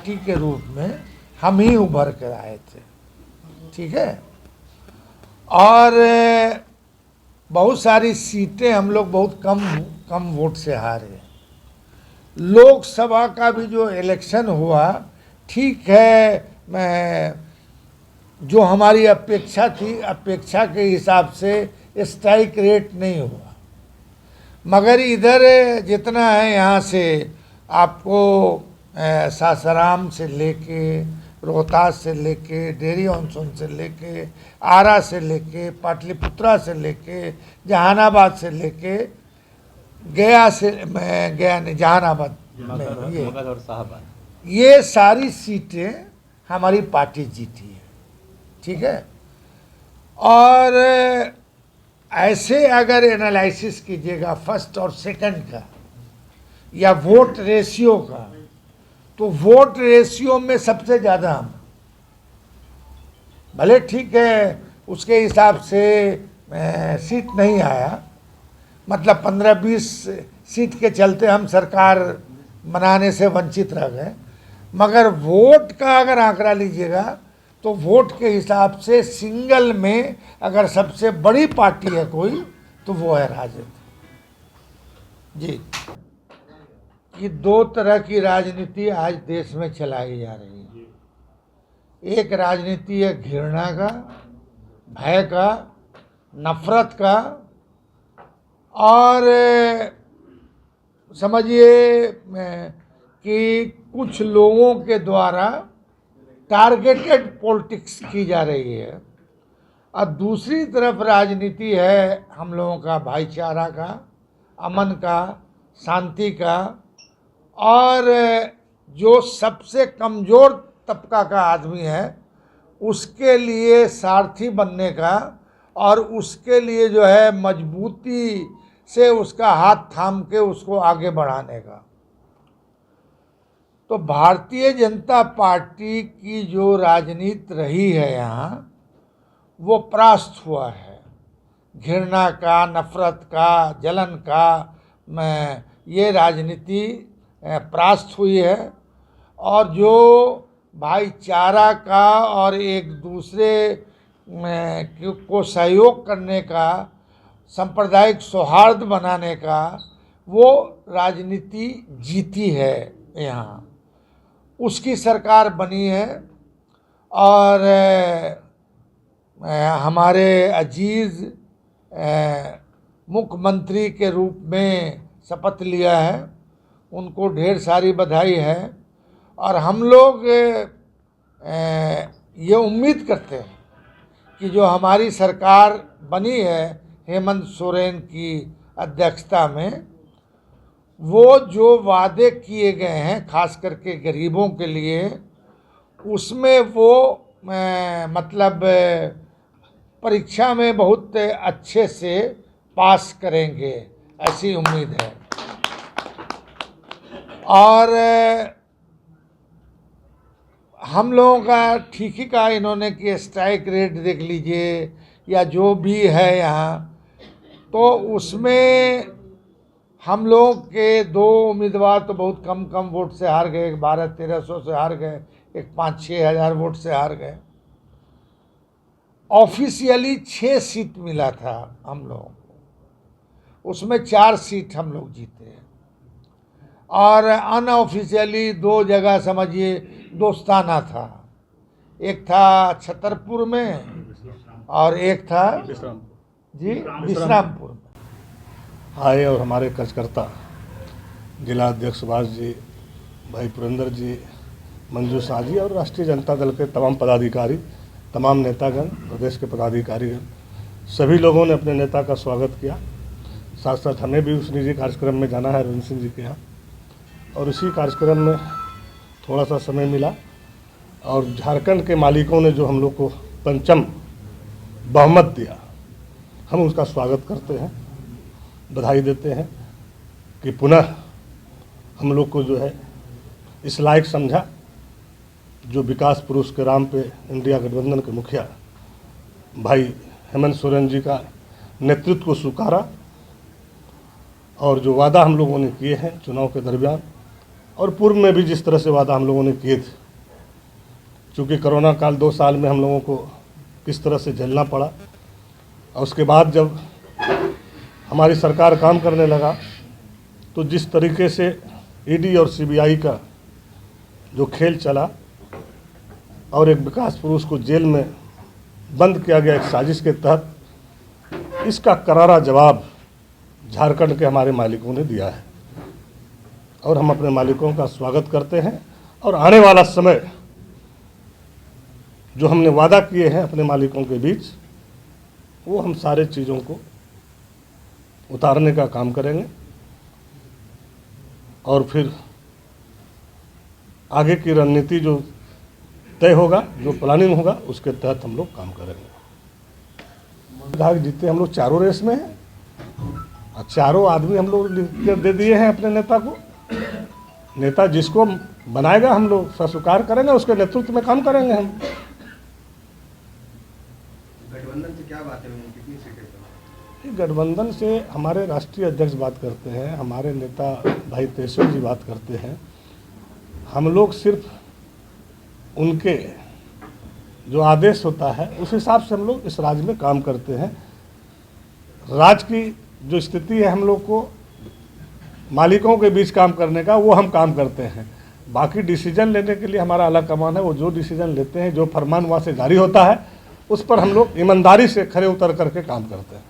Party के रूप में हम ही उभर कर आए थे, ठीक है। और बहुत सारी सीटें हम लोग बहुत कम वोट से हारे। लोकसभा का भी जो इलेक्शन हुआ, ठीक है, जो हमारी अपेक्षा थी, अपेक्षा के हिसाब से स्ट्राइक रेट नहीं हुआ। मगर इधर जितना है, यहाँ से आपको सासाराम से लेके, रोहतास से लेके, डेरी ऑनसोन से लेके, आरा से लेके, पाटलिपुत्रा से लेके, जहानाबाद से लेके, गया से, गया नहीं, जहानाबाद में, ये सारी सीटें हमारी पार्टी जीती है, ठीक है। और ऐसे अगर एनालिसिस कीजिएगा फर्स्ट और सेकंड का या वोट रेशियो का, तो वोट रेशियो में सबसे ज़्यादा हम, भले ठीक है उसके हिसाब से सीट नहीं आया, मतलब 15-20 सीट के चलते हम सरकार बनाने से वंचित रह गए, मगर वोट का अगर आंकड़ा लीजिएगा तो वोट के हिसाब से सिंगल में अगर सबसे बड़ी पार्टी है कोई, तो वो है राजद जी। कि दो तरह की राजनीति आज देश में चलाई जा रही है। एक राजनीति है घृणा का, भय का, नफरत का, और समझिए कि कुछ लोगों के द्वारा टारगेटेड पॉलिटिक्स की जा रही है। और दूसरी तरफ राजनीति है हम लोगों का भाईचारा का, अमन का, शांति का, और जो सबसे कमज़ोर तबका का आदमी है उसके लिए सारथी बनने का, और उसके लिए जो है मजबूती से उसका हाथ थाम के उसको आगे बढ़ाने का। तो भारतीय जनता पार्टी की जो राजनीति रही है यहाँ, वो परास्त हुआ है। घृणा का, नफरत का, जलन का, ये राजनीति परास्त हुई है। और जो भाईचारा का और एक दूसरे को सहयोग करने का, सांप्रदायिक सौहार्द बनाने का, वो राजनीति जीती है यहाँ, उसकी सरकार बनी है। और हमारे अजीज मुख्यमंत्री के रूप में शपथ लिया है, उनको ढेर सारी बधाई है। और हम लोग ये उम्मीद करते हैं कि जो हमारी सरकार बनी है हेमंत सोरेन की अध्यक्षता में, वो जो वादे किए गए हैं खास करके गरीबों के लिए, उसमें वो मतलब परीक्षा में बहुत अच्छे से पास करेंगे, ऐसी उम्मीद है। और हम लोगों का ठीक ही कहा इन्होंने कि स्ट्राइक रेट देख लीजिए या जो भी है यहाँ, तो उसमें हम लोग के दो उम्मीदवार तो बहुत कम वोट से हार गए। एक 1200-1300 से हार गए, एक 5-6 हज़ार वोट से हार गए। ऑफिशियली 6 सीट मिला था हम लोगों को, उसमें 4 सीट हम लोग जीते हैं। और अनऑफिशियली 2 जगह समझिए दोस्ताना था, एक था छतरपुर में और एक था विश्रामपुर में। आए और हमारे कार्यकर्ता जिला अध्यक्ष सुभाष जी, भाई पुरेंद्र जी, मंजू शाह जी और राष्ट्रीय जनता दल के तमाम पदाधिकारी, तमाम नेतागण, प्रदेश के पदाधिकारीगण, सभी लोगों ने अपने नेता का स्वागत किया। साथ साथ हमें भी उस निजी कार्यक्रम में जाना है रविंद्र सिंह जी के यहाँ, और उसी कार्यक्रम में थोड़ा सा समय मिला। और झारखंड के मालिकों ने जो हम लोग को पंचम बहुमत दिया, हम उसका स्वागत करते हैं, बधाई देते हैं कि पुनः हम लोग को जो है इस लायक समझा, जो विकास पुरुष के नाम पे इंडिया गठबंधन के मुखिया भाई हेमंत सोरेन जी का नेतृत्व को स्वीकारा, और जो वादा हम लोगों ने किए हैं चुनाव के दरमियान और पूर्व में भी जिस तरह से वादा हम लोगों ने किए थे। चूँकि कोरोना काल 2 साल में हम लोगों को किस तरह से झेलना पड़ा, और उसके बाद जब हमारी सरकार काम करने लगा तो जिस तरीके से ईडी और सीबीआई का जो खेल चला और एक विकास पुरुष को जेल में बंद किया गया एक साजिश के तहत, इसका करारा जवाब झारखंड के हमारे मालिकों ने दिया है और हम अपने मालिकों का स्वागत करते हैं। और आने वाला समय जो हमने वादा किए हैं अपने मालिकों के बीच, वो हम सारे चीज़ों को उतारने का काम करेंगे और फिर आगे की रणनीति जो तय होगा, जो प्लानिंग होगा, उसके तहत हम लोग काम करेंगे। विधायक जीते हम लोग चारों रेस में हैं और चारों आदमी हम लोग लिख के दे दिए हैं अपने नेता को। नेता जिसको बनाएगा हम लोग स्वीकार करेंगे, उसके नेतृत्व में काम करेंगे हम। गठबंधन से क्या बातें हुई, कितनी सीटें? गठबंधन से हमारे राष्ट्रीय अध्यक्ष बात करते हैं, हमारे नेता भाई तेजस्वी जी बात करते हैं। हम लोग सिर्फ उनके जो आदेश होता है उस हिसाब से हम लोग इस राज्य में काम करते हैं। राज्य की जो स्थिति है हम लोग को मालिकों के बीच काम करने का, वो हम काम करते हैं। बाकी डिसीजन लेने के लिए हमारा अलग कमान है, वो जो डिसीजन लेते हैं, जो फरमान वहाँ से जारी होता है, उस पर हम लोग ईमानदारी से खरे उतर करके काम करते हैं।